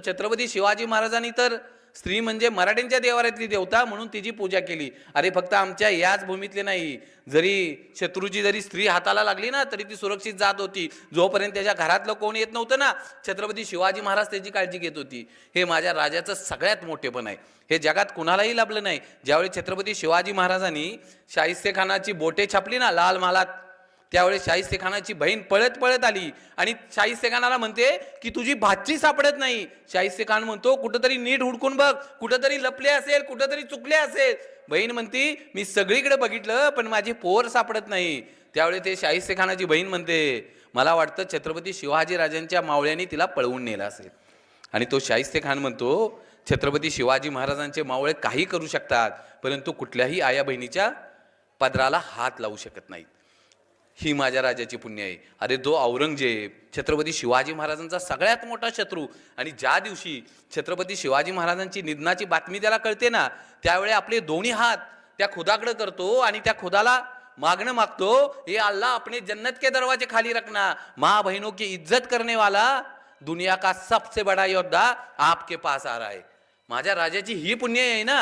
छत्रपती शिवाजी महाराजांनी तर स्त्री म्हणजे मराठ्यांच्या देवाऱ्यातली देवता म्हणून तिची पूजा केली. अरे फक्त आमच्या याच भूमीतले नाही, जरी शत्रूची जरी स्त्री हाताला लागली ना तरी ती सुरक्षित जात होती. जोपर्यंत त्याच्या घरातलं कोण येत नव्हतं ना, छत्रपती शिवाजी महाराज त्याची काळजी घेत होती. हे माझ्या राजाचं सगळ्यात मोठेपण आहे. हे जगात कुणालाही लाभलं नाही. ज्यावेळी छत्रपती शिवाजी महाराजांनी शाहिस्तेखानाची बोटे छापली ना लाल महालात, त्यावेळी शाहिस्तेखानाची बहीण पळत पळत आली आणि शाहिस्तेखानाला म्हणते की तुझी भाची सापडत नाही. शाहिस्तेखान म्हणतो कुठंतरी नीट हुडकून बघ, कुठंतरी लपले असेल, कुठंतरी चुकले असेल. बहीण म्हणती मी सगळीकडे बघितलं पण माझी पोर सापडत नाही. त्यावेळी ते शाहिस्तेखानाची बहीण म्हणते मला वाटतं छत्रपती शिवाजी राजांच्या मावळ्यांनी तिला पळवून नेलं असेल. आणि तो शाहिस्तेखान म्हणतो छत्रपती शिवाजी महाराजांचे मावळे काही करू शकतात परंतु कुठल्याही आया बहिणीच्या पदराला हात लावू शकत नाहीत. ही माझ्या राजाची पुण्य आहे. अरे जो औरंगजेब छत्रपती शिवाजी महाराजांचा सगळ्यात मोठा शत्रू, आणि ज्या दिवशी छत्रपती शिवाजी महाराजांची निधनाची बातमी त्याला कळते ना, त्यावेळी आपले दोन्ही हात त्या खुदाकडे करतो आणि त्या खुदाला मागणं मागतो, ये अल्लाह अपने जन्नत के दरवाजे खाली रखना, माँ बहनों की इज्जत करने वाला दुनिया का सबसे बड़ा योद्धा आपके पास आ रहा है. माझ्या राजाची ही पुण्य आहे ना.